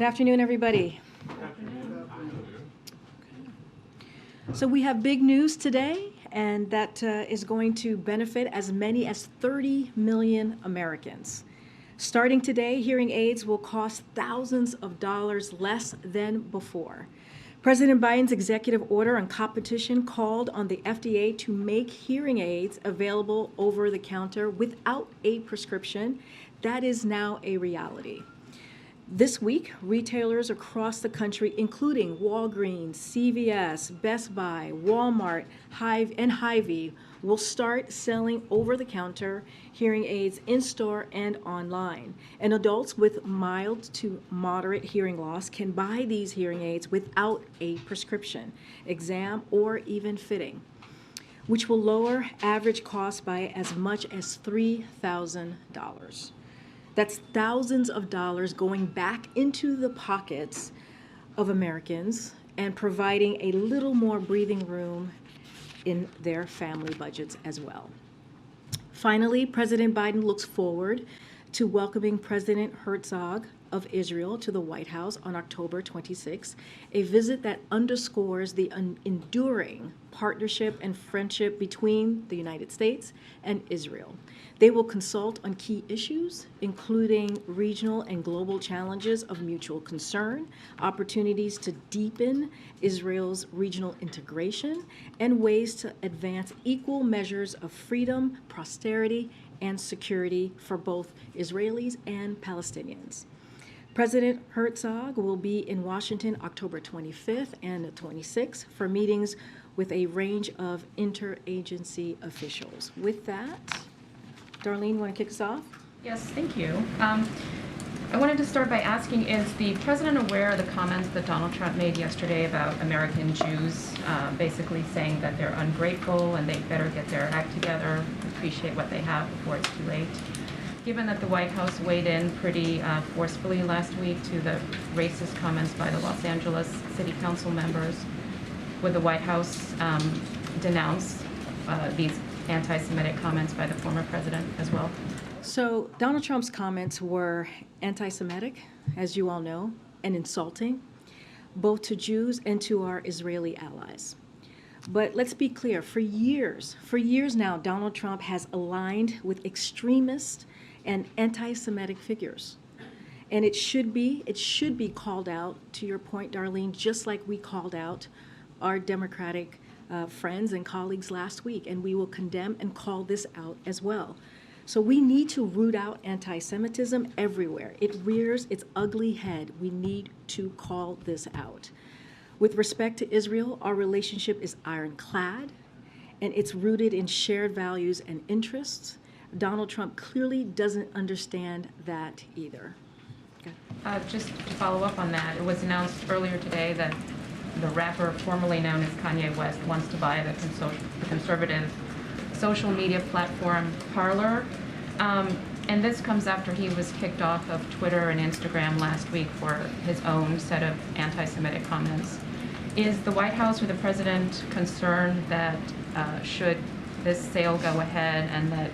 Good afternoon, everybody. So we have big news today, and that is going to benefit as many as 30 million Americans. Starting today, hearing aids will cost thousands of dollars less than before. President Biden's executive order on competition called on the FDA to make hearing aids available over the counter without a prescription. That is now a reality. This week, retailers across the country, including Walgreens, CVS, Best Buy, Walmart, and Hy-Vee, will start selling over-the-counter hearing aids in-store and online. And adults with mild to moderate hearing loss can buy these hearing aids without a prescription, exam, or even fitting, which will lower average cost by as much as $3,000. That's thousands of dollars going back into the pockets of Americans and providing a little more breathing room in their family budgets as well. Finally, President Biden looks forward to welcoming President Herzog of Israel to the White House on October 26, a visit that underscores the enduring partnership and friendship between the United States and Israel. They will consult on key issues, including regional and global challenges of mutual concern, opportunities to deepen Israel's regional integration, and ways to advance equal measures of freedom, prosperity, and security for both Israelis and Palestinians. President Herzog will be in Washington October 25th and 26th for meetings with a range of interagency officials. With that, Darlene, want to kick us off? Yes, thank you. I wanted to start by asking, is the president aware of the comments that Donald Trump made yesterday about American Jews, basically saying that they're ungrateful and they better get their act together, appreciate what they have before it's too late? Given that the White House weighed in pretty forcefully last week to the racist comments by the Los Angeles City Council members, would the White House denounce these anti-Semitic comments by the former president as well? So Donald Trump's comments were anti-Semitic, as you all know, and insulting, both to Jews and to our Israeli allies. But let's be clear, for years now, Donald Trump has aligned with extremist and anti-Semitic figures. And it should be called out, to your point, Darlene, just like we called out our Democratic friends and colleagues last week, and we will condemn and call this out as well. So we need to root out anti-Semitism everywhere. It rears its ugly head. We need to call this out. With respect to Israel, our relationship is ironclad, and it's rooted in shared values and interests. Donald Trump clearly doesn't understand that either. Okay. Just to follow up on that, it was announced earlier today that the rapper formerly known as Kanye West wants to buy the conservative social media platform Parler. And this comes after he was kicked off of Twitter and Instagram last week for his own set of anti-Semitic comments. Is the White House or the president concerned that should this sale go ahead and that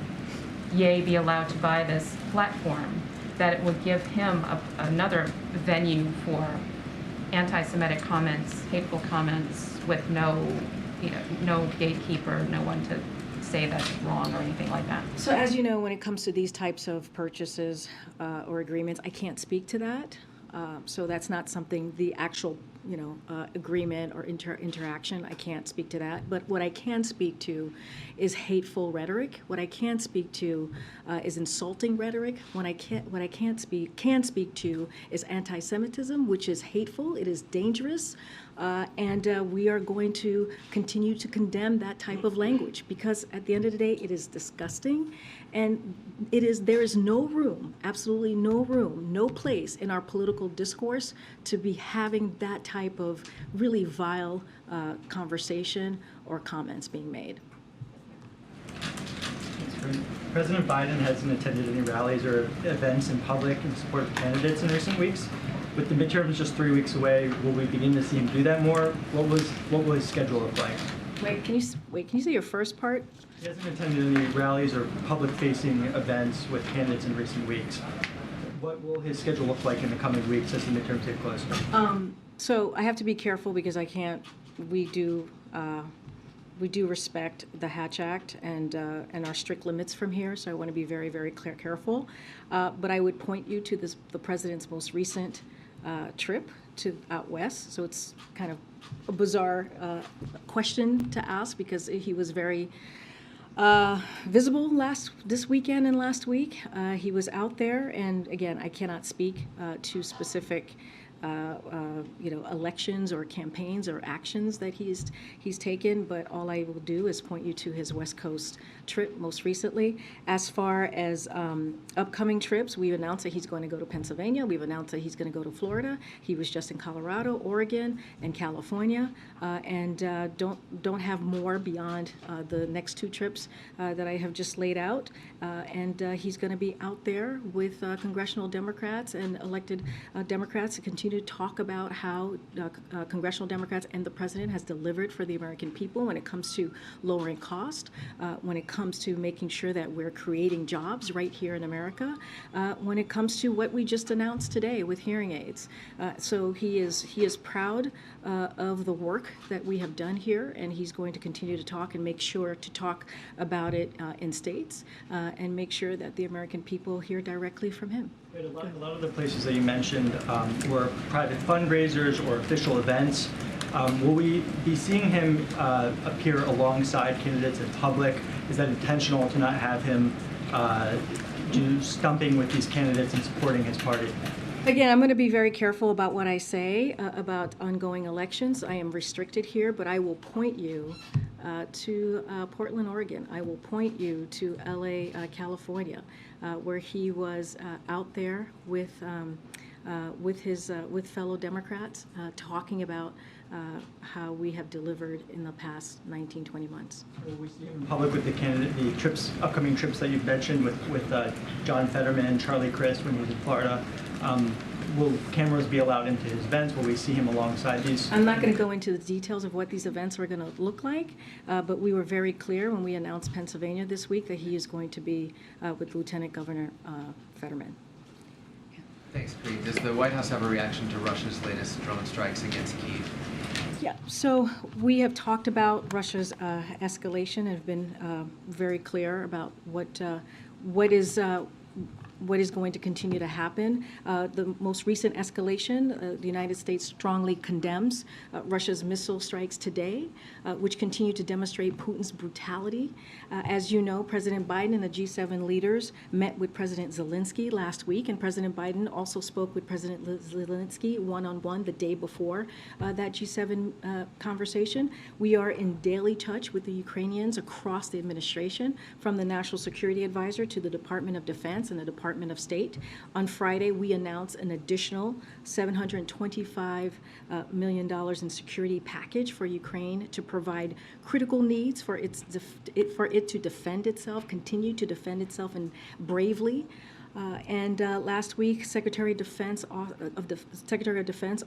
Ye be allowed to buy this platform, that it would give him another venue for anti-Semitic comments, hateful comments, with no gatekeeper, no one to say that's wrong or anything like that? So as you know, when it comes to these types of purchases or agreements, I can't speak to that. So that's not something, the actual agreement or interaction, I can't speak to that. But what I can speak to is hateful rhetoric. What I can speak to is insulting rhetoric. What I can speak to is anti-Semitism, which is hateful. It is dangerous. And we are going to continue to condemn that type of language, because at the end of the day, it is disgusting, and there is no room, absolutely no room, no place in our political discourse to be having that type of really vile conversation or comments being made. President Biden hasn't attended any rallies or events in public in support of candidates in recent weeks. With the midterms just 3 weeks away, will we begin to see him do that more? What will his schedule look like? Can you say your first part? He hasn't attended any rallies or public-facing events with candidates in recent weeks. What will his schedule look like in the coming weeks as the midterms get closer? So I have to be careful because I can't, we do respect the Hatch Act and our strict limits from here, so I want to be very, very careful. But I would point you to the president's most recent trip to out west, so it's kind of a bizarre question to ask because he was very visible this weekend and last week. He was out there, and again, I cannot speak to specific elections or campaigns or actions that he's taken, but all I will do is point you to his West Coast trip most recently. As far as upcoming trips, we've announced that he's going to go to Pennsylvania. We've announced that he's going to go to Florida. He was just in Colorado, Oregon, and California, and don't have more beyond the next two trips that I have just laid out. And he's going to be out there with congressional Democrats and elected Democrats to continue to talk about how congressional Democrats and the president has delivered for the American people when it comes to lowering cost, when it comes to making sure that we're creating jobs right here in America, when it comes to what we just announced today with hearing aids. So he is proud of the work that we have done here, and he's going to continue to talk and make sure to talk about it in states and make sure that the American people hear directly from him. Right, a lot of the places that you mentioned were private fundraisers or official events. Will we be seeing him appear alongside candidates in public? Is that intentional to not have him do stumping with these candidates and supporting his party? Again, I'm going to be very careful about what I say about ongoing elections. I am restricted here, but I will point you to Portland, Oregon. I will point you to LA, California, where he was out there with fellow Democrats talking about how we have delivered in the past 19, 20 months. Will we see him in public with the upcoming trips that you've mentioned with John Fetterman, Charlie Crist when he was in Florida? Will cameras be allowed into his events? Will we see him alongside these? I'm not going to go into the details of what these events are going to look like, but we were very clear when we announced Pennsylvania this week that he is going to be with Lieutenant Governor Fetterman. Thanks, Karine. Does the White House have a reaction to Russia's latest drone strikes against Kyiv? Yeah, so we have talked about Russia's escalation and have been very clear about what is going to continue to happen. The most recent escalation, the United States strongly condemns Russia's missile strikes today, which continue to demonstrate Putin's brutality. As you know, President Biden and the G7 leaders met with President Zelensky last week, and President Biden also spoke with President Zelensky one-on-one the day before that G7 conversation. We are in daily touch with the Ukrainians across the administration, from the National Security Advisor to the Department of Defense and the Department of State. On Friday, we announced an additional $725 million in security package for Ukraine to provide critical needs for it to defend itself, continue to defend itself, and bravely. And last week, Secretary of Defense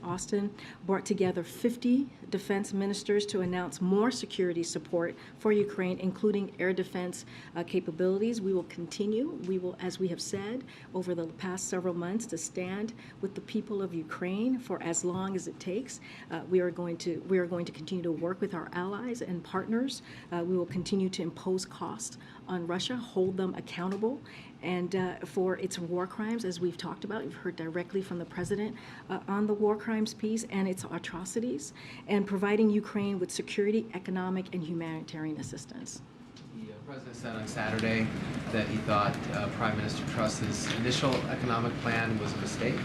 Austin brought together 50 defense ministers to announce more security support for Ukraine, including air defense capabilities. We will continue, as we have said over the past several months, to stand with the people of Ukraine for as long as it takes. We are going to continue to work with our allies and partners. We will continue to impose costs on Russia, hold them accountable, and for its war crimes, as we've talked about. You've heard directly from the president on the war crimes piece and its atrocities, and providing Ukraine with security, economic, and humanitarian assistance. The president said on Saturday that he thought Prime Minister Truss's initial economic plan was a mistake.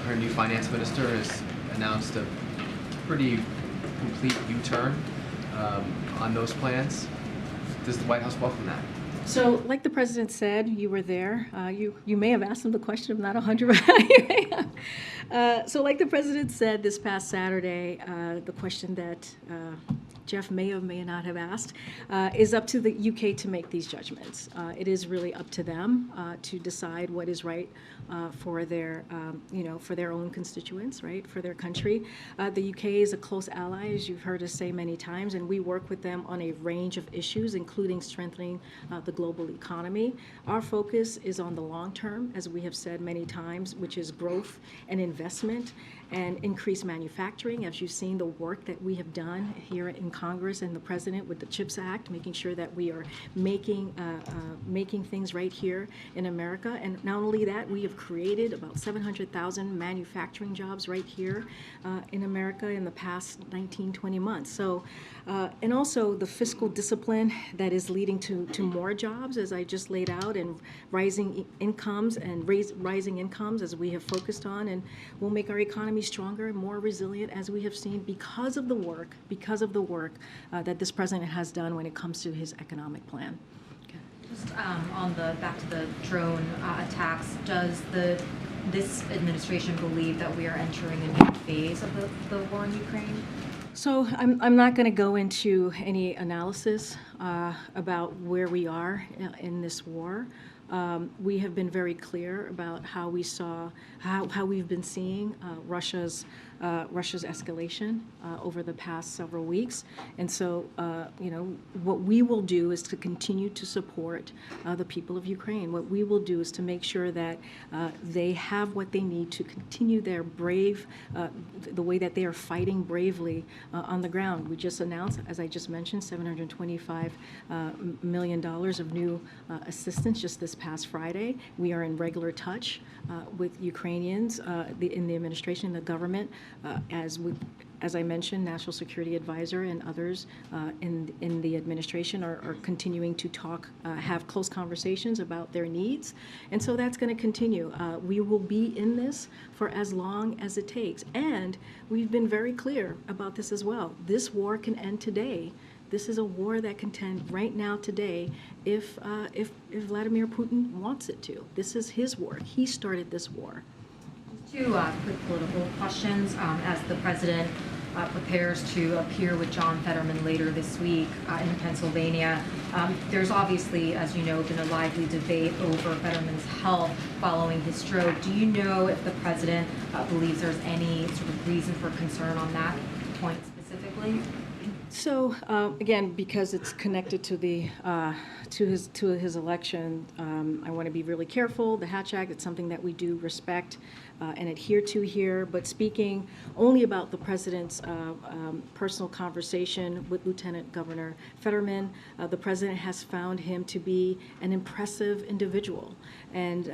Her new finance minister has announced a pretty complete U-turn on those plans. Does the White House welcome that? So, like the president said, you were there. You may have asked him the question. I'm not 100%. So, like the president said this past Saturday, the question that Jeff may or may not have asked, is up to the UK to make these judgments. It is really up to them to decide what is right for their, for their own constituents, right, for their country. The UK is a close ally, as you've heard us say many times, and we work with them on a range of issues, including strengthening the global economy. Our focus is on the long term, as we have said many times, which is growth and investment and increased manufacturing. As you've seen, the work that we have done here in Congress and the President with the CHIPS Act, making sure that we are making things right here in America. And not only that, we have created about 700,000 manufacturing jobs right here in America in the past 19, 20 months. So, and also the fiscal discipline that is leading to more jobs, as I just laid out, and rising incomes and rising incomes, as we have focused on, and will make our economy stronger and more resilient, as we have seen, because of the work that this president has done when it comes to his economic plan. Just back to the drone attacks, does this administration believe that we are entering a new phase of the war in Ukraine? So I'm not going to go into any analysis about where we are in this war. We have been very clear about how we've been seeing Russia's escalation over the past several weeks, and so what we will do is to continue to support the people of Ukraine. What we will do is to make sure that they have what they need to continue their the way that they are fighting bravely on the ground. We just announced, as I just mentioned, $725 million of new assistance just this past Friday. We are in regular touch with Ukrainians in the administration, the government, as I mentioned, National Security Advisor and others in the administration are continuing to have close conversations about their needs. And so that's going to continue. We will be in this for as long as it takes. And we've been very clear about this as well. This war can end today. This is a war that can end right now today if Vladimir Putin wants it to. This is his war. He started this war. Two quick political questions. As the president prepares to appear with John Fetterman later this week in Pennsylvania, there's obviously, as you know, been a lively debate over Fetterman's health following his stroke. Do you know if the president believes there's any sort of reason for concern on that point specifically? So again, because it's connected to his election, I want to be really careful. The Hatch Act, it's something that we do respect and adhere to here. But speaking only about the president's personal conversation with Lieutenant Governor Fetterman, the president has found him to be an impressive individual and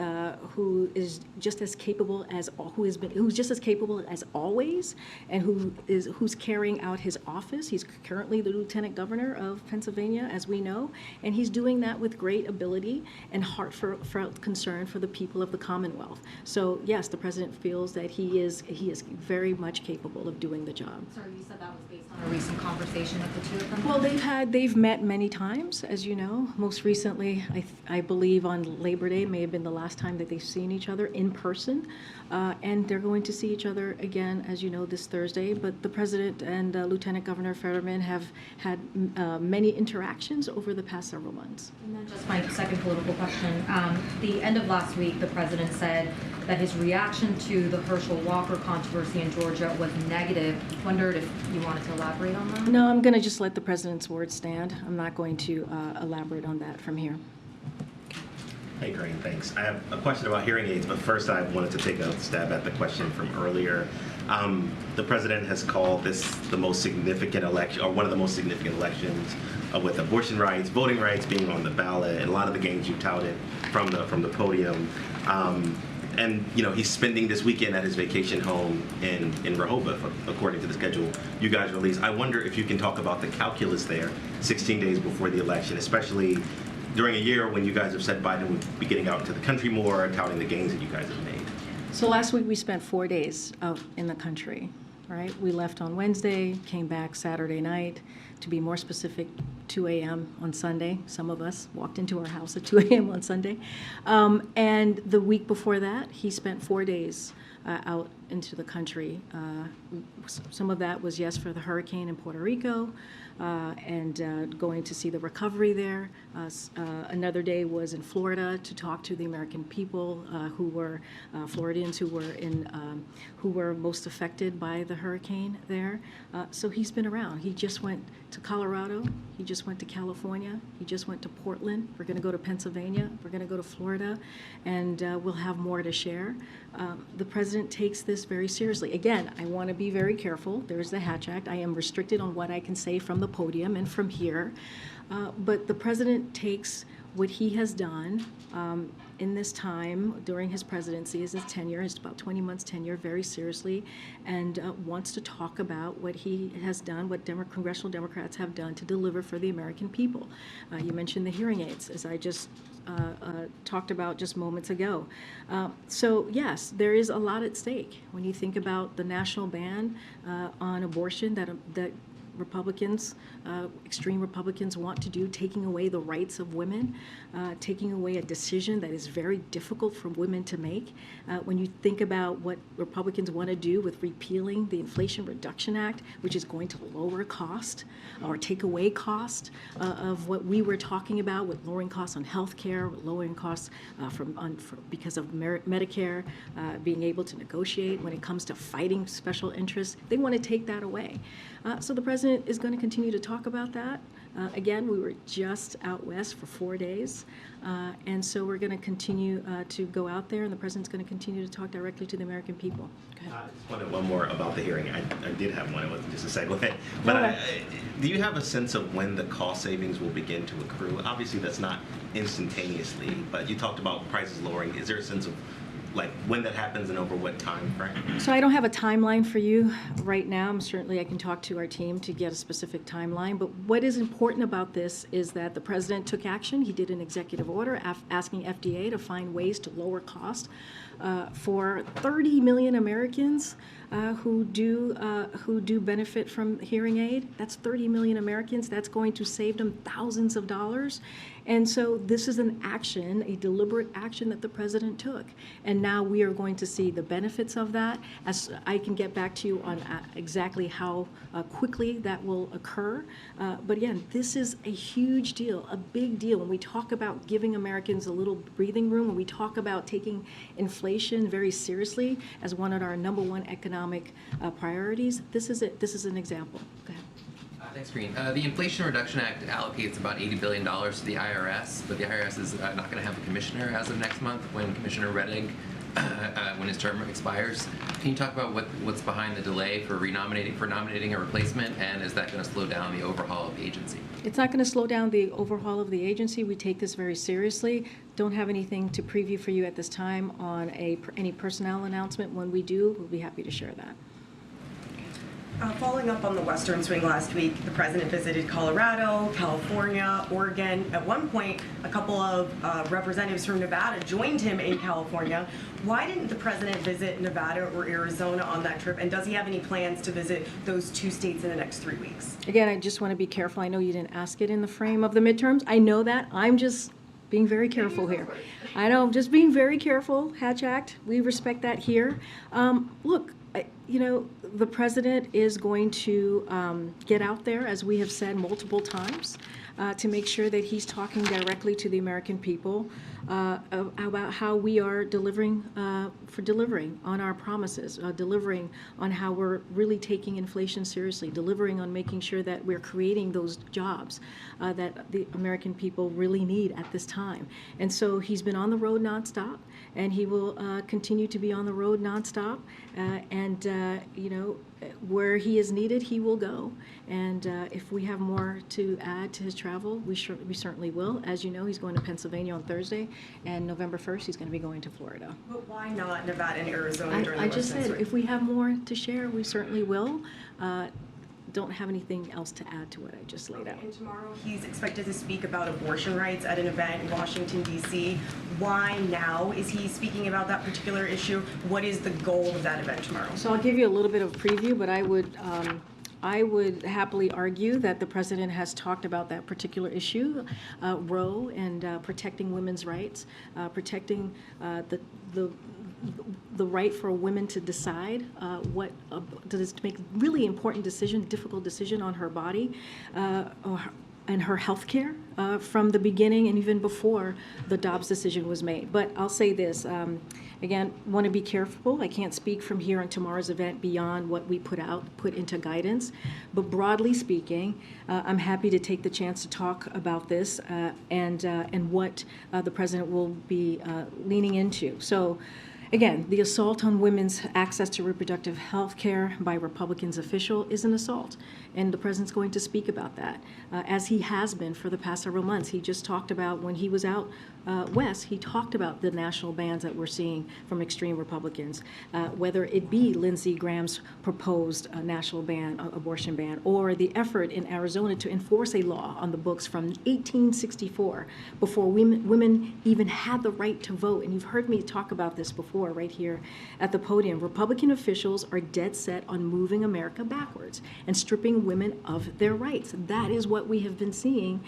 who is just as capable as who's just as capable as always, and who's carrying out his office. He's currently the Lieutenant Governor of Pennsylvania, as we know, and he's doing that with great ability and heartfelt concern for the people of the Commonwealth. So yes, the president feels that he is very much capable of doing the job. Sorry, you said that was based on a recent conversation with the two of them? Well, they've met many times, as you know. Most recently, I believe on Labor Day may have been the last time that they've seen each other in person, and they're going to see each other again, as you know, this Thursday. But the president and Lieutenant Governor Fetterman have had many interactions over the past several months. And then just my second political question. The end of last week, the president said that his reaction to the Herschel Walker controversy in Georgia was negative. Wondered if you wanted to elaborate on that? No, I'm going to just let the president's word stand. I'm not going to elaborate on that from here. Hey, Karine, thanks. I have a question about hearing aids, but first I wanted to take a stab at the question from earlier. The president has called this the most significant election, or one of the most significant elections, with abortion rights, voting rights being on the ballot, and a lot of the gains you touted from the podium. And he's spending this weekend at his vacation home in Rehoboth, according to the schedule you guys released. I wonder if you can talk about the calculus there, 16 days before the election, especially during a year when you guys have said Biden would be getting out into the country more, touting the gains that you guys have made. So last week we spent 4 days out in the country, right? We left on Wednesday, came back Saturday night. To be more specific, 2 a.m. on Sunday. Some of us walked into our house at 2 a.m. on Sunday. And the week before that, he spent 4 days out into the country. Some of that was, yes, for the hurricane in Puerto Rico, and going to see the recovery there. Another day was in Florida to talk to the American people who were Floridians who were most affected by the hurricane there. So he's been around. He just went to Colorado. He just went to California. He just went to Portland. We're going to go to Pennsylvania. We're going to go to Florida, and we'll have more to share. The president takes this very seriously. Again, I want to be very careful. There's the Hatch Act. I am restricted on what I can say from the podium and from here. But the president takes what he has done in this time during his presidency, his tenure, his about 20 months tenure, very seriously, and wants to talk about what he has done, what congressional Democrats have done to deliver for the American people. You mentioned the hearing aids, as I just talked about just moments ago. So yes, there is a lot at stake when you think about the national ban on abortion that Republicans, extreme Republicans want to do, taking away the rights of women, taking away a decision that is very difficult for women to make. When you think about what Republicans want to do with repealing the Inflation Reduction Act, which is going to lower cost or take away cost of what we were talking about with lowering costs on health care, lowering costs because of Medicare, being able to negotiate when it comes to fighting special interests, they want to take that away. So the president is going to continue to talk about that. Again, we were just out west for 4 days, and so we're going to continue to go out there, and the president's going to continue to talk directly to the American people. I just wanted one more about the hearing. I did have one. It wasn't just a segue. But do you have a sense of when the cost savings will begin to accrue? Obviously, that's not instantaneously, but you talked about prices lowering. Is there a sense of like when that happens and over what time frame? So I don't have a timeline for you right now. Certainly I can talk to our team to get a specific timeline. But what is important about this is that the president took action. He did an executive order asking FDA to find ways to lower cost for 30 million Americans who do benefit from hearing aid. That's 30 million Americans. That's going to save them thousands of dollars. And so this is an action, a deliberate action that the president took. And now we are going to see the benefits of that. As I can get back to you on exactly how quickly that will occur. But again, this is a huge deal, a big deal. When we talk about giving Americans a little breathing room, when we talk about taking inflation very seriously as one of our #1 economic priorities, this is it. This is an example. Go ahead. Thanks, Karine. The Inflation Reduction Act allocates about $80 billion to the IRS, but the IRS is not going to have a commissioner as of next month when Commissioner Rettig, when his term expires. Can you talk about what's behind the delay for nominating a replacement, and is that going to slow down the overhaul of the agency? It's not going to slow down the overhaul of the agency. We take this very seriously. Don't have anything to preview for you at this time on any personnel announcement. When we do, we'll be happy to share that. Following up on the Western swing last week, the president visited Colorado, California, Oregon. At one point, a couple of representatives from Nevada joined him in California. Why didn't the president visit Nevada or Arizona on that trip? And does he have any plans to visit those two states in the next 3 weeks? Again, I just want to be careful. I know you didn't ask it in the frame of the midterms. I know that. I'm just being very careful here. I know, I'm just being very careful. Hatch Act, we respect that here. Look, the president is going to get out there, as we have said multiple times, to make sure that he's talking directly to the American people about how we are delivering on our promises, delivering on how we're really taking inflation seriously, delivering on making sure that we're creating those jobs that the American people really need at this time. And so he's been on the road nonstop, and he will continue to be on the road nonstop. Where he is needed, he will go. And if we have more to add to his travel, we certainly will. As you know, he's going to Pennsylvania on Thursday, and November 1st, he's going to be going to Florida. But why not Nevada and Arizona during the I just Western said, swing? if we have more to share, we certainly will. Don't have anything else to add to what I just laid out. And tomorrow he's expected to speak about abortion rights at an event in Washington, D.C. Why now is he speaking about that particular issue? What is the goal of that event tomorrow? So I'll give you a little bit of preview, but I would happily argue that the president has talked about that particular issue, Roe, and protecting women's rights, protecting the right for women to decide to make really important decision, difficult decision on her body and her health care from the beginning and even before the Dobbs decision was made. But I'll say this, again, want to be careful. I can't speak from here on tomorrow's event beyond what we put into guidance. But broadly speaking, I'm happy to take the chance to talk about this and what the president will be leaning into. So, again, the assault on women's access to reproductive health care by Republicans official is an assault, and the president's going to speak about that, as he has been for the past several months. He just talked about, when he was out west, he talked about the national bans that we're seeing from extreme Republicans, whether it be Lindsey Graham's proposed national ban, abortion ban, or the effort in Arizona to enforce a law on the books from 1864, before women even had the right to vote. And you've heard me talk about this before right here at the podium. Republican officials are dead set on moving America backwards and stripping women of their rights. That is what we have been seeing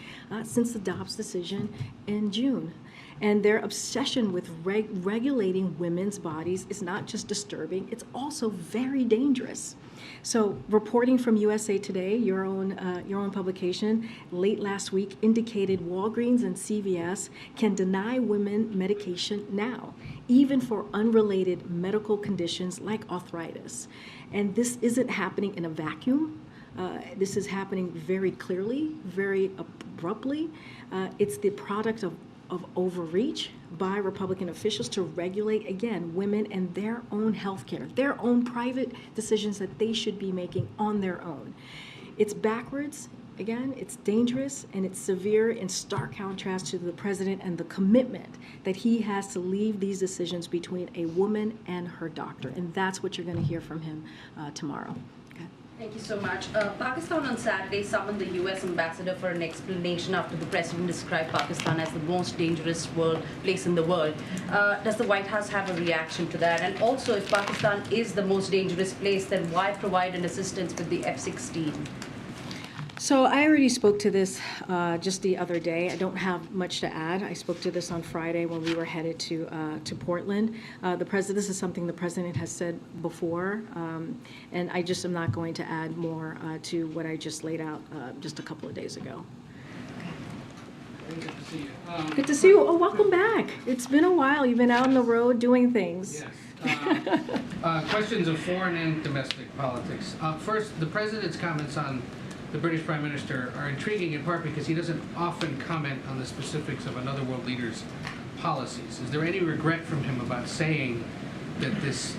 since the Dobbs decision in June. And their obsession with regulating women's bodies is not just disturbing, it's also very dangerous. So, reporting from USA Today, your own publication, late last week indicated Walgreens and CVS can deny women medication now, even for unrelated medical conditions like arthritis. And this isn't happening in a vacuum. This is happening very clearly, very abruptly. It's the product of overreach by Republican officials to regulate, again, women and their own health care, their own private decisions that they should be making on their own. It's backwards, again, it's dangerous, and it's severe in stark contrast to the president and the commitment that he has to leave these decisions between a woman and her doctor. And that's what you're going to hear from him tomorrow. Thank you so much. Pakistan on Saturday summoned the U.S. ambassador for an explanation after the president described Pakistan as the most dangerous place in the world. Does the White House have a reaction to that? And also, if Pakistan is the most dangerous place, then why provide an assistance with the F-16? So I already spoke to this just the other day. I don't have much to add. I spoke to this on Friday when we were headed to Portland. This is something the president has said before, and I just am not going to add more to what I just laid out just a couple of days ago. Good to see you. Good to see you. Oh, welcome back. It's been a while. You've been out on the road doing things. Yes. Questions of foreign and domestic politics. First, the president's comments on the British Prime Minister are intriguing in part because he doesn't often comment on the specifics of another world leader's policies. Is there any regret from him about saying that this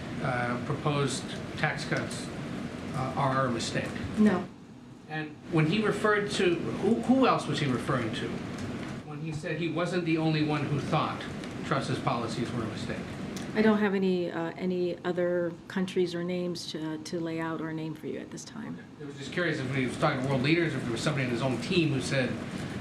proposed tax cuts are a mistake? No. And when he referred to, who else was he referring to when he said he wasn't the only one who thought Truss's policies were a mistake? I don't have any other countries or names to lay out or name for you at this time. I was just curious if he was talking to world leaders, or if there was somebody in his own team who said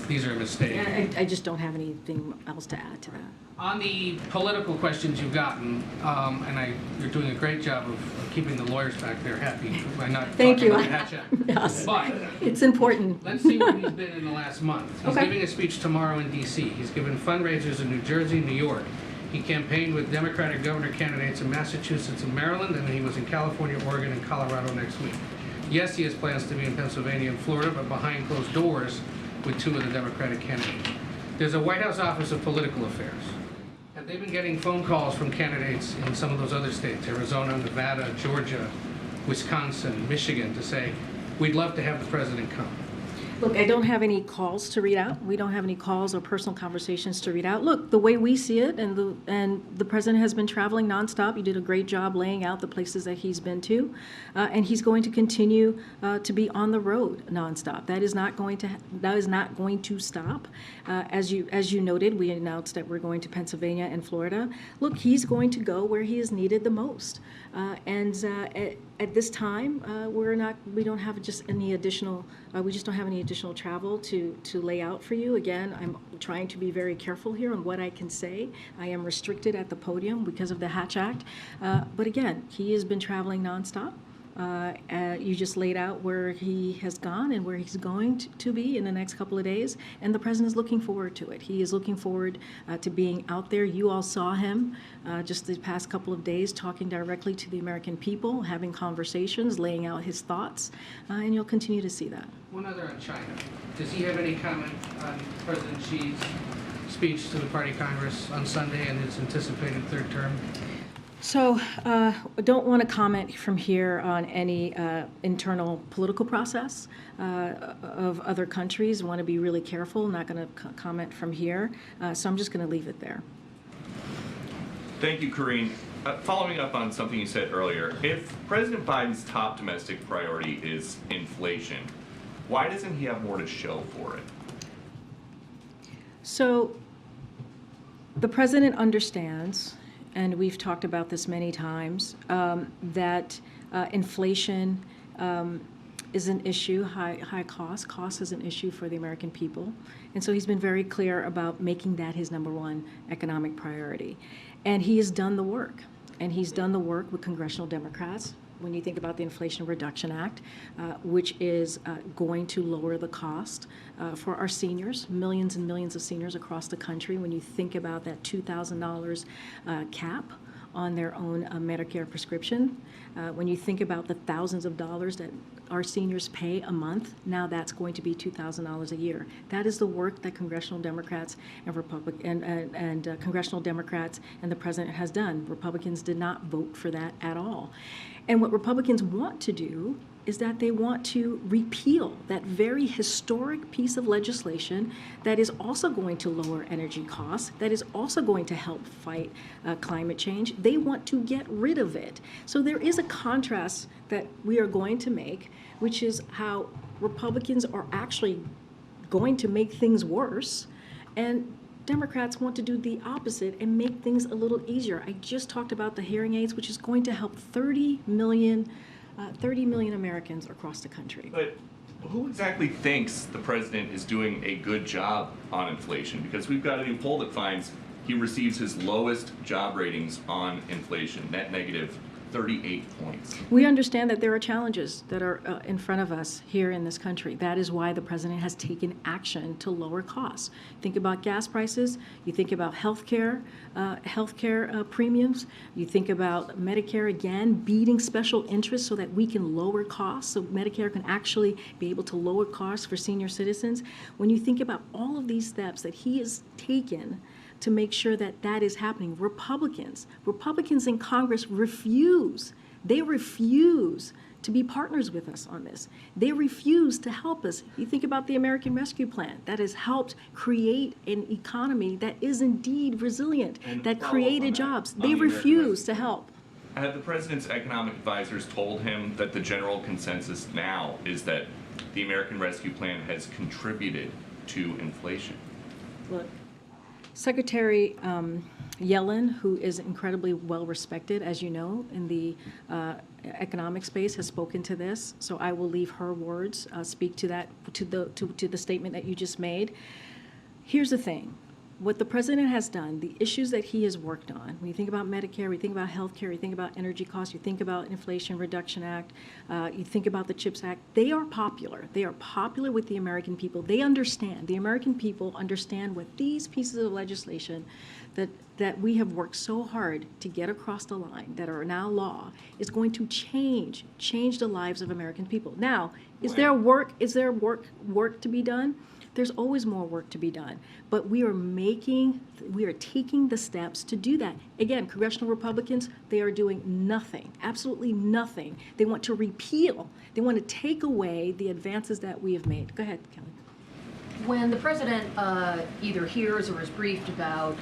these are a mistake. I just don't have anything else to add to that. On the political questions you've gotten, and you're doing a great job of keeping the lawyers back there happy by not Thank talking you. about the Hatch Act. Yes. But it's important. let's see where he's been in the last month. He's Okay. giving a speech tomorrow in D.C. He's given fundraisers in New Jersey, New York. He campaigned with Democratic governor candidates in Massachusetts and Maryland, and then he was in California, Oregon, and Colorado next week. Yes, he has plans to be in Pennsylvania and Florida, but behind closed doors with two of the Democratic candidates. There's a White House Office of Political Affairs. Have they been getting phone calls from candidates in some of those other states, Arizona, Nevada, Georgia, Wisconsin, Michigan, to say, we'd love to have the president come? Look, I don't have any calls to read out. We don't have any calls or personal conversations to read out. Look, the way we see it, and the president has been traveling nonstop. You did a great job laying out the places that he's been to, and he's going to continue to be on the road nonstop. That is not going to stop. As you noted, we announced that we're going to Pennsylvania and Florida. Look, he's going to go where he is needed the most, at this time, we don't have just any additional. We just don't have any additional travel to lay out for you. Again, I'm trying to be very careful here on what I can say. I am restricted at the podium because of the Hatch Act. But again, he has been traveling nonstop. You just laid out where he has gone and where he's going to be in the next couple of days, and the president is looking forward to it. He is looking forward to being out there. You all saw him just the past couple of days talking directly to the American people, having conversations, laying out his thoughts, and you'll continue to see that. One other on China. Does he have any comment on President Xi's speech to the Party Congress on Sunday and his anticipated third term? So I don't want to comment from here on any internal political process of other countries. I want to be really careful. I'm not going to comment from here. So I'm just going to leave it there. Thank you, Karine. Following up on something you said earlier, if President Biden's top domestic priority is inflation, why doesn't he have more to show for it? So the president understands, and we've talked about this many times, that inflation is an issue, high cost. Cost is an issue for the American people. And so he's been very clear about making that his number one economic priority. And he has done the work. And he's done the work with congressional Democrats. When you think about the Inflation Reduction Act, which is going to lower the cost for our seniors, millions and millions of seniors across the country. When you think about that $2,000 cap on their own Medicare prescription, when you think about the thousands of dollars that our seniors pay a month, now that's going to be $2,000 a year. That is the work that congressional Democrats and congressional Democrats and the president has done. Republicans did not vote for that at all. And what Republicans want to do is that they want to repeal that very historic piece of legislation that is also going to lower energy costs, that is also going to help fight climate change. They want to get rid of it. So there is a contrast that we are going to make, which is how Republicans are actually going to make things worse, and Democrats want to do the opposite and make things a little easier. I just talked about the hearing aids, which is going to help 30 million Americans across the country. But who exactly thinks the president is doing a good job on inflation? Because we've got a new poll that finds he receives his lowest job ratings on inflation, net negative 38 points. We understand that there are challenges that are in front of us here in this country. That is why the president has taken action to lower costs. Think about gas prices. You think about healthcare premiums. You think about Medicare, again, beating special interests so that we can lower costs, so Medicare can actually be able to lower costs for senior citizens. When you think about all of these steps that he has taken to make sure that that is happening, Republicans in Congress refuse to be partners with us on this. They refuse to help us. You think about the American Rescue Plan that has helped create an economy that is indeed resilient, that created jobs. They refuse to help. Have the president's economic advisors told him that the general consensus now is that the American Rescue Plan has contributed to inflation? Look, Secretary Yellen, who is incredibly well respected, as you know, in the economic space, has spoken to this. So I will leave her words speak to that, to the statement that you just made. Here's the thing. What the president has done, the issues that he has worked on, when you think about Medicare, we think about health care, you think about energy costs, you think about Inflation Reduction Act, you think about the CHIPS Act, they are popular. They are popular with the American people. They understand. The American people understand what these pieces of legislation that we have worked so hard to get across the line, that are now law, is going to change the lives of American people. Now, is there work to be done? There's always more work to be done, but we are taking the steps to do that. Again, congressional Republicans, they are doing nothing, absolutely nothing. They want to repeal, they want to take away the advances that we have made. Go ahead, Kelly. When the president either hears or is briefed about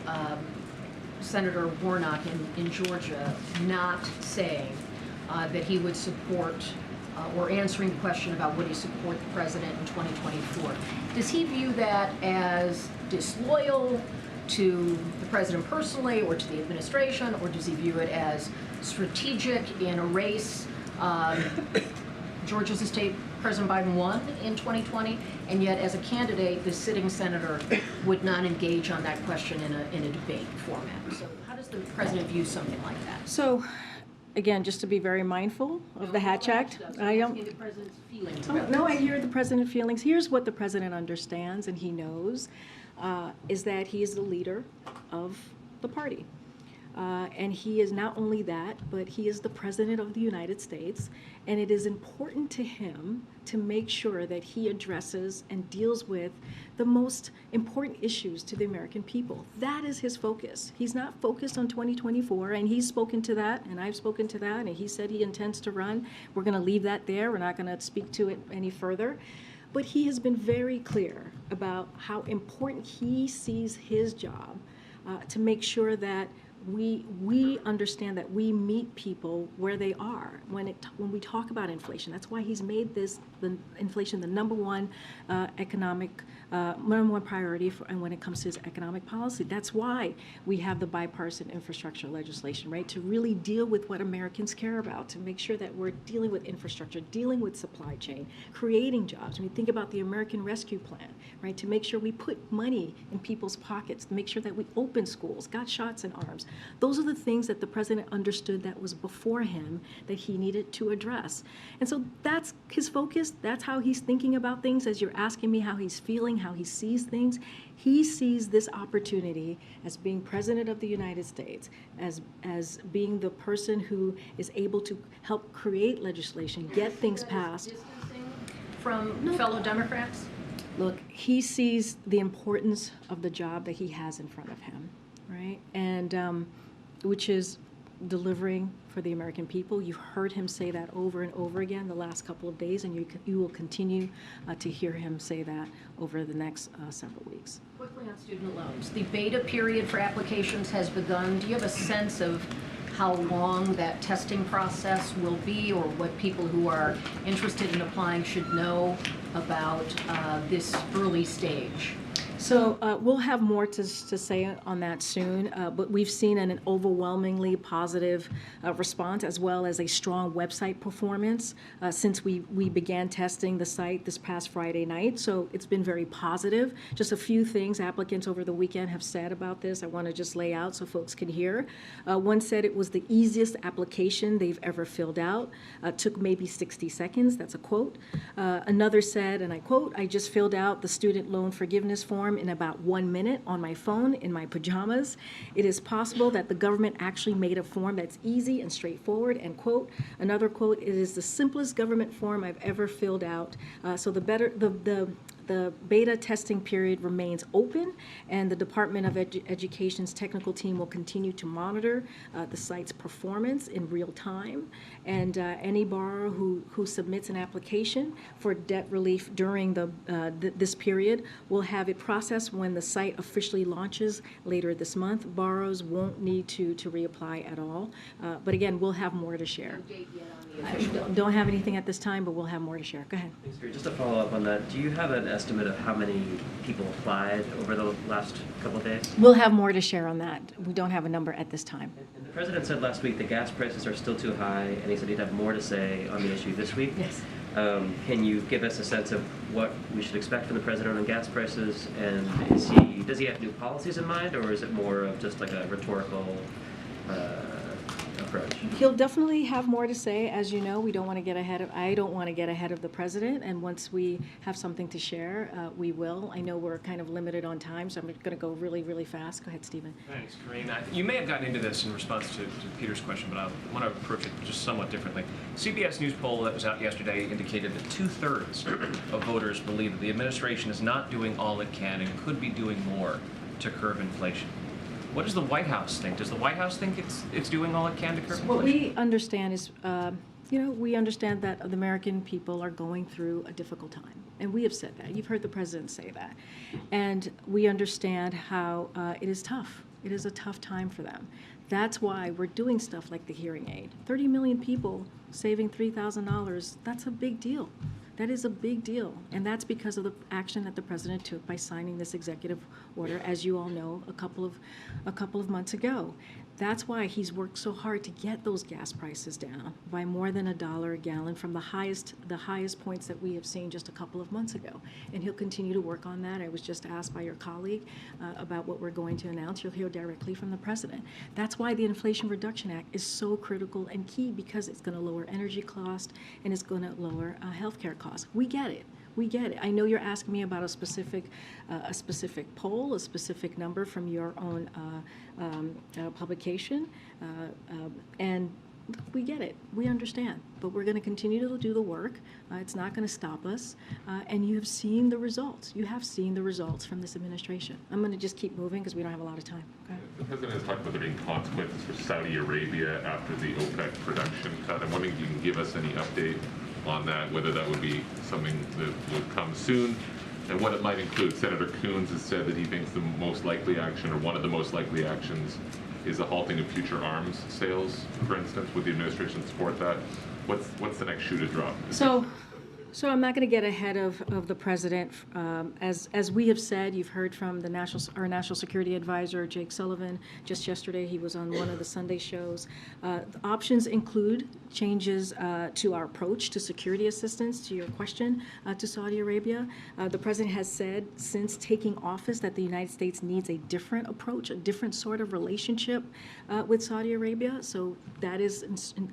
Senator Warnock in Georgia not saying that he would support or answering the question about would he support the president in 2024. Does he view that as disloyal to the president personally or to the administration, or does he view it as strategic in a race? Georgia's a state President Biden won in 2020, and yet as a candidate, the sitting senator would not engage on that question in a debate format. So how does the president view something like that? So again, just to be very mindful of the Hatch Act. I don't. Asking the president's feelings Oh, about no, I this. hear the president's feelings. Here's what the president understands and he knows, is that he is the leader of the party. And he is not only that, but he is the president of the United States. And it is important to him to make sure that he addresses and deals with the most important issues to the American people. That is his focus. He's not focused on 2024, and he's spoken to that, and I've spoken to that, and he said he intends to run. We're going to leave that there. We're not going to speak to it any further. But he has been very clear about how important he sees his job to make sure that we understand that we meet people where they are when we talk about inflation. That's why he's made the inflation the number one priority and when it comes to his economic policy. That's why we have the bipartisan infrastructure legislation, right? To really deal with what Americans care about, to make sure that we're dealing with infrastructure, dealing with supply chain, creating jobs. When you think about the American Rescue Plan, right? To make sure we put money in people's pockets, to make sure that we open schools, got shots in arms. Those are the things that the president understood that was before him that he needed to address. And so that's his focus. That's how he's thinking about things. As you're asking me how he's feeling, how he sees things, he sees this opportunity as being president of the United States, as being the person who is able to help create legislation, get things passed. Distancing from fellow Democrats? Look, he sees the importance of the job that he has in front of him, right? And which is delivering for the American people. You've heard him say that over and over again the last couple of days, and you will continue to hear him say that over the next several weeks. Quickly on student loans. The beta period for applications has begun. Do you have a sense of how long that testing process will be, or what people who are interested in applying should know about this early stage? So we'll have more to say on that soon, but we've seen an overwhelmingly positive response, as well as a strong website performance since we began testing the site this past Friday night. So it's been very positive. Just a few things applicants over the weekend have said about this I want to just lay out so folks can hear. One said it was the easiest application they've ever filled out. Took maybe 60 seconds. That's a quote. Another said, and I quote, "I just filled out the student loan forgiveness form in about 1 minute on my phone in my pajamas. It is possible that the government actually made a form that's easy and straightforward," end quote. Another quote, "It is the simplest government form I've ever filled out." So the beta testing period remains open, and the Department of Education's technical team will continue to monitor the site's performance in real time. And any borrower who submits an application for debt relief during this period will have it processed when the site officially launches later this month. Borrowers won't need to reapply at all. But again, we'll have more to share. I don't have anything at this time, but we'll have more to share. Go ahead. Thanks, Karine. Just to follow up on that, do you have an estimate of how many people applied over the last couple of days? We'll have more to share on that. We don't have a number at this time. And the president said last week that gas prices are still too high, and he said he'd have more to say on the issue this week. Yes. Can you give us a sense of what we should expect from the president on gas prices? And does he have new policies in mind, or is it more of just like a rhetorical approach? He'll definitely have more to say. As you know, I don't want to get ahead of the president, and once we have something to share, we will. I know we're kind of limited on time, so I'm going to go really, really fast. Go ahead, Stephen. Thanks, Karine. You may have gotten into this in response to Peter's question, but I want to approach it just somewhat differently. CBS News poll that was out yesterday indicated that 2/3 of voters believe that the administration is not doing all it can and could be doing more to curb inflation. What does the White House think? Does the White House think it's doing all it can to curb inflation? What we understand is, we understand that the American people are going through a difficult time. And we have said that. You've heard the president say that. And we understand how it is tough. It is a tough time for them. That's why we're doing stuff like the hearing aid. 30 million people saving $3,000, that's a big deal. That is a big deal, and that's because of the action that the president took by signing this executive order, as you all know, a couple of months ago. That's why he's worked so hard to get those gas prices down by more than $1 a gallon from the highest points that we have seen just a couple of months ago. And he'll continue to work on that. I was just asked by your colleague about what we're going to announce. You'll hear directly from the president. That's why the Inflation Reduction Act is so critical and key, because it's going to lower energy costs and it's going to lower healthcare costs. We get it. We get it. I know you're asking me about a specific poll, a specific number from your own publication, and we get it. We understand. But we're going to continue to do the work. It's not going to stop us. And you have seen the results. You have seen the results from this administration. I'm going to just keep moving because we don't have a lot of time. Okay? The president has talked about there being consequences for Saudi Arabia after the OPEC production cut. I'm wondering if you can give us any update on that, whether that would be something that would come soon, and what it might include. Senator Coons has said that he thinks the most likely action, or one of the most likely actions, is a halting of future arms sales, for instance. Would the administration support that? What's the next shoe to drop? So I'm not going to get ahead of the president. As we have said, you've heard from our national security advisor, Jake Sullivan. Just yesterday, he was on one of the Sunday shows. The options include changes to our approach to security assistance, to your question, to Saudi Arabia. The president has said since taking office that the United States needs a different approach, a different sort of relationship with Saudi Arabia. So that is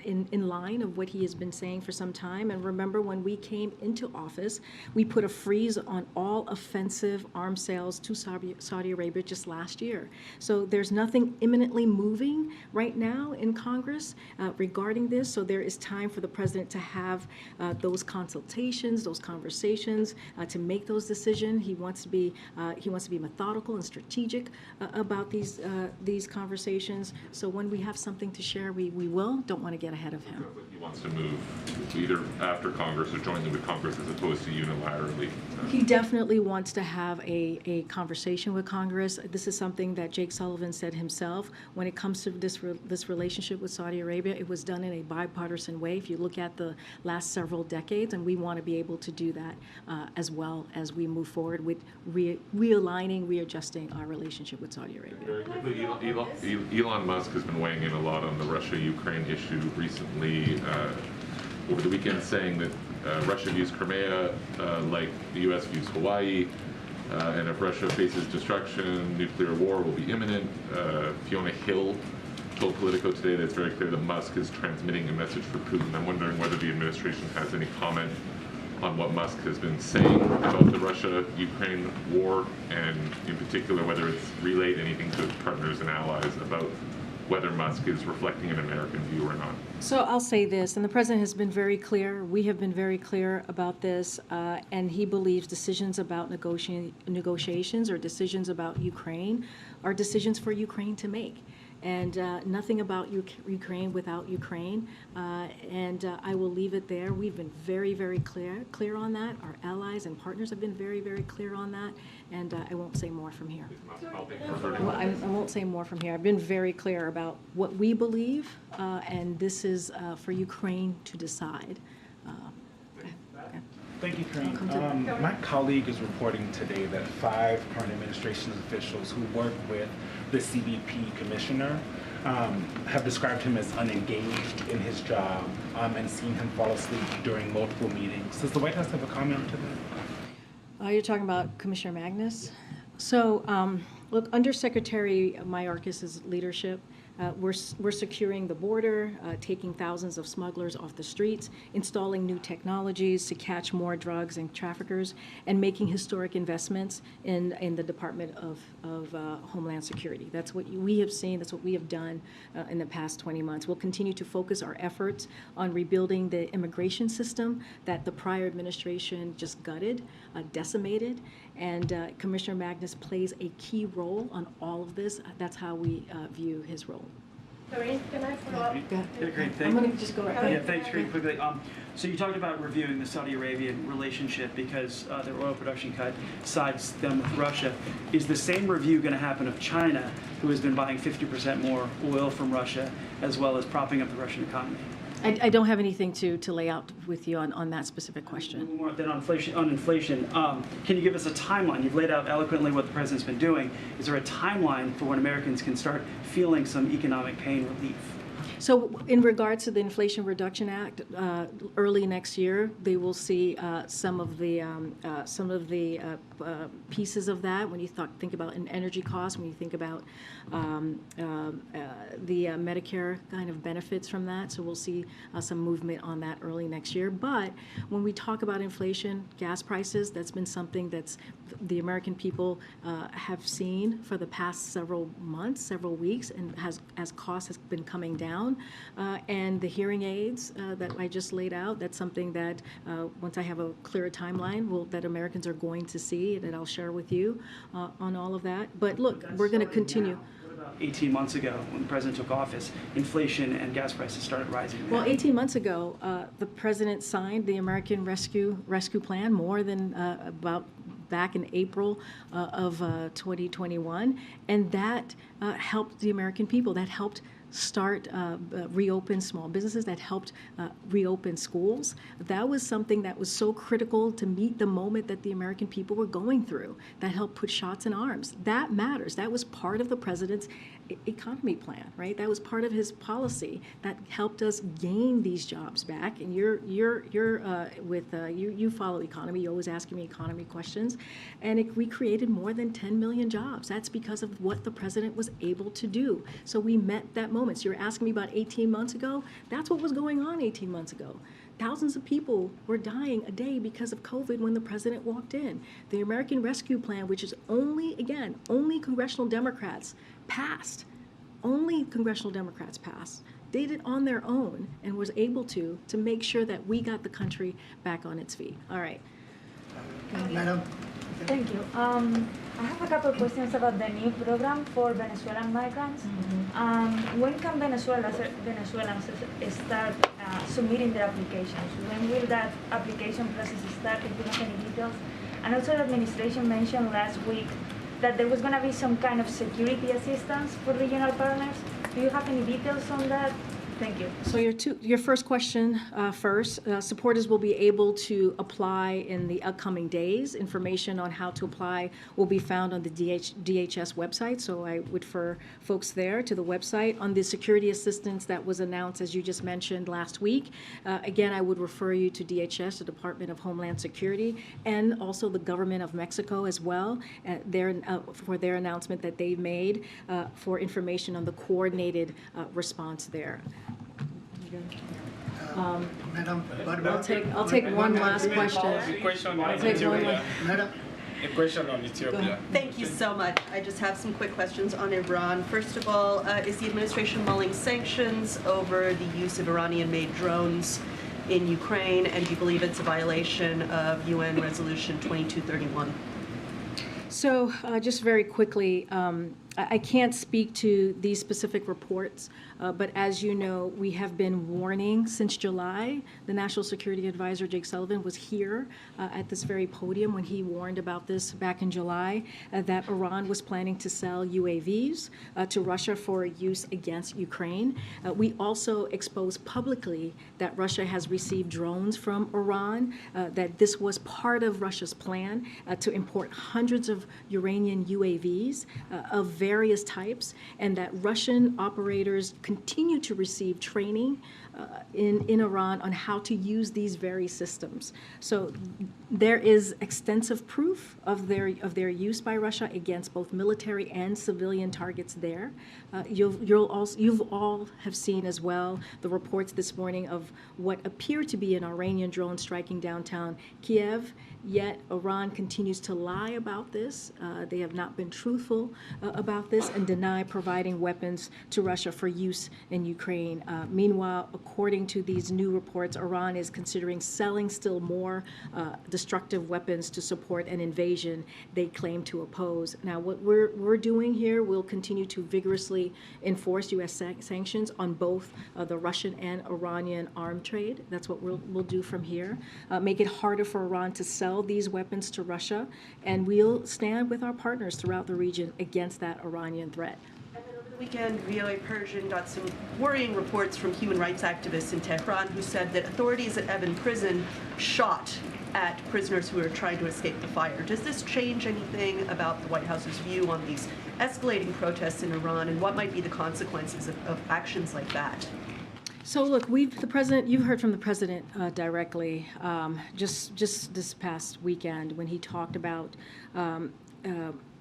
in line of what he has been saying for some time. And remember, when we came into office, we put a freeze on all offensive arms sales to Saudi Arabia just last year. So there's nothing imminently moving right now in Congress regarding this. So there is time for the president to have those consultations, those conversations, to make those decisions. He wants to be methodical and strategic about these conversations. So when we have something to share, we will. Don't want to get ahead of him. He wants to move either after Congress or jointly with Congress as opposed to unilaterally. He definitely wants to have a conversation with Congress. This is something that Jake Sullivan said himself. When it comes to this relationship with Saudi Arabia, it was done in a bipartisan way. If you look at the last several decades, and we want to be able to do that as well as we move forward with realigning, readjusting our relationship with Saudi Arabia. Very quickly, Elon Musk has been weighing in a lot on the Russia-Ukraine issue recently. Over the weekend, saying that Russia views Crimea like the U.S. views Hawaii, and if Russia faces destruction, nuclear war will be imminent. Fiona Hill told Politico today that it's very clear that Musk is transmitting a message for Putin. I'm wondering whether the administration has any comment on what Musk has been saying about the Russia-Ukraine war, and in particular whether it's relayed anything to its partners and allies about whether Musk is reflecting an American view or not. So I'll say this, and the president has been very clear. We have been very clear about this, and he believes decisions about negotiations or decisions about Ukraine are decisions for Ukraine to make. And nothing about Ukraine without Ukraine. And I will leave it there. We've been very, very clear on that. Our allies and partners have been very, very clear on that. And I won't say more from here. Well, I won't say more from here. I've been very clear about what we believe, and this is for Ukraine to decide. Thank you, Karine. My colleague is reporting today that 5 current administration officials who work with the CBP commissioner have described him as unengaged in his job and seen him fall asleep during multiple meetings. Does the White House have a comment to that? You're talking about Commissioner Magnus? So, look, under Secretary Mayorkas's leadership, we're securing the border, taking thousands of smugglers off the streets, installing new technologies to catch more drugs and traffickers, and making historic investments in the Department of Homeland Security. That's what we have seen. That's what we have done in the past 20 months. We'll continue to focus our efforts on rebuilding the immigration system that the prior administration just gutted, decimated, and Commissioner Magnus plays a key role on all of this. That's how we view his role. Karine, can I follow up? Great, I'm going to just go right. Yeah, thanks, Karine, quickly. So you talked about reviewing the Saudi Arabian relationship because their oil production cut sides them with Russia. Is the same review going to happen of China, who has been buying 50% more oil from Russia, as well as propping up the Russian economy? I don't have anything to lay out with you on that specific question. More than on inflation, can you give us a timeline? You've laid out eloquently what the president's been doing. Is there a timeline for when Americans can start feeling some economic pain relief? So in regards to the Inflation Reduction Act, early next year, they will see some of the pieces of that. When you think about an energy cost, when you think about the Medicare kind of benefits from that, so we'll see some movement on that early next year. But when we talk about inflation, gas prices, that's been something that's the American people have seen for the past several months, several weeks, and as costs has been coming down. And the hearing aids that I just laid out, that's something that once I have a clearer timeline, that Americans are going to see, that I'll share with you on all of that. But look, we're going to continue. 18 months ago, when the president took office, inflation and gas prices started rising. Well, 18 months ago, the president signed the American Rescue Plan more than about back in April of 2021, and that helped the American people. That helped start reopen small businesses, that helped reopen schools. That was something that was so critical to meet the moment that the American people were going through. That helped put shots in arms. That matters. That was part of the president's economy plan, right? That was part of his policy that helped us gain these jobs back. And you follow economy. You're always asking me economy questions, and we created more than 10 million jobs. That's because of what the president was able to do. So we met that moment. So you're asking me about 18 months ago. That's what was going on 18 months ago. Thousands of people were dying a day because of COVID when the president walked in. The American Rescue Plan, which is only congressional Democrats passed, did it on their own and was able to make sure that we got the country back on its feet. All right. Madam. Thank you. I have a couple of questions about the new program for Venezuelan migrants. When can Venezuelans start submitting their applications? When will that application process start, if you have any details? And also the administration mentioned last week that there was going to be some kind of security assistance for regional partners. Do you have any details on that? Thank you. So your first question first, supporters will be able to apply in the upcoming days. Information on how to apply will be found on the DHS website, so I would refer folks there to the website. On the security assistance that was announced, as you just mentioned, last week, again, I would refer you to DHS, the Department of Homeland Security, and also the government of Mexico as well, for their announcement that they've made for information on the coordinated response there. Madam, I'll take one last question. Madam. A question on Ethiopia. Thank you so much. I just have some quick questions on Iran. First of all, is the administration mulling sanctions over the use of Iranian-made drones in Ukraine, and do you believe it's a violation of UN Resolution 2231? So just very quickly, I can't speak to these specific reports, but as you know, we have been warning since July. The National Security Advisor, Jake Sullivan, was here at this very podium when he warned about this back in July, that Iran was planning to sell UAVs to Russia for use against Ukraine. We also exposed publicly that Russia has received drones from Iran, that this was part of Russia's plan to import hundreds of Iranian UAVs of various types, and that Russian operators continue to receive training in Iran on how to use these very systems. So there is extensive proof of their use by Russia against both military and civilian targets there. You've all have seen as well the reports this morning of what appear to be an Iranian drone striking downtown Kiev, yet Iran continues to lie about this. They have not been truthful about this and deny providing weapons to Russia for use in Ukraine. Meanwhile, according to these new reports, Iran is considering selling still more destructive weapons to support an invasion they claim to oppose. Now, what we're doing here, we'll continue to vigorously enforce U.S. sanctions on both the Russian and Iranian arms trade. That's what we'll do from here. Make it harder for Iran to sell these weapons to Russia, and we'll stand with our partners throughout the region against that Iranian threat. Weekend, VOA Persian got some worrying reports from human rights activists in Tehran who said that authorities at Evin prison shot at prisoners who were trying to escape the fire. Does this change anything about the White House's view on these escalating protests in Iran, and what might be the consequences of actions like that? So look, you've heard from the president directly just this past weekend when he talked about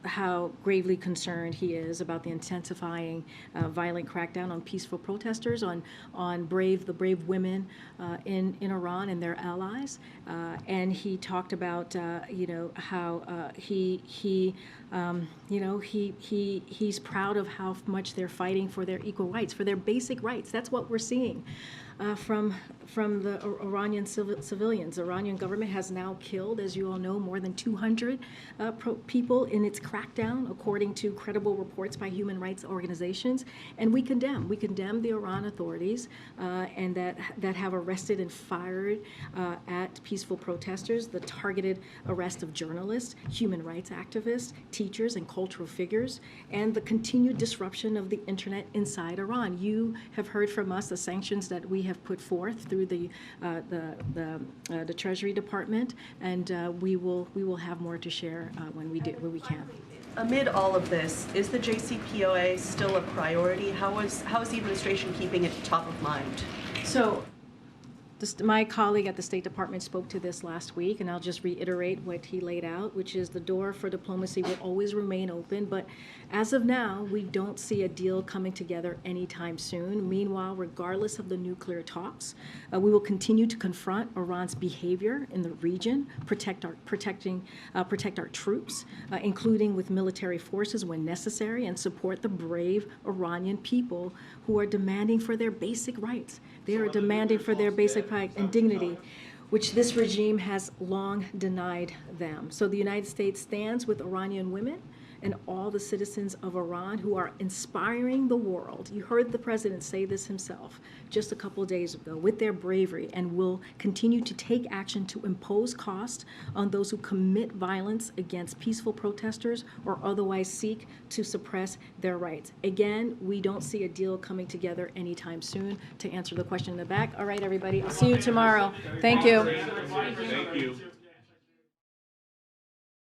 how gravely concerned he is about the intensifying violent crackdown on peaceful protesters, on the brave women in Iran and their allies, and he talked about how he's proud of how much they're fighting for their equal rights, for their basic rights. That's what we're seeing from the Iranian civilians. The Iranian government has now killed, as you all know, more than 200 people in its crackdown, according to credible reports by human rights organizations. And we condemn the Iran authorities and that have arrested and fired at peaceful protesters, the targeted arrest of journalists, human rights activists, teachers, and cultural figures, and the continued disruption of the internet inside Iran. You have heard from us the sanctions that we have put forth through the Treasury Department, and we will have more to share when we can. Amid all of this, is the JCPOA still a priority? How is the administration keeping it top of mind? So, my colleague at the State Department spoke to this last week, and I'll just reiterate what he laid out, which is the door for diplomacy will always remain open, but as of now, we don't see a deal coming together anytime soon. Meanwhile, regardless of the nuclear talks, we will continue to confront Iran's behavior in the region, protect our troops, including with military forces when necessary, and support the brave Iranian people who are demanding for their basic rights. They are demanding for their basic rights and dignity, which this regime has long denied them. So the United States stands with Iranian women and all the citizens of Iran who are inspiring the world. You heard the president say this himself just a couple of days ago, with their bravery, and will continue to take action to impose cost on those who commit violence against peaceful protesters or otherwise seek to suppress their rights. Again, we don't see a deal coming together anytime soon. To answer the question in the back, all right, everybody, I'll see you tomorrow. Thank you. Thank you.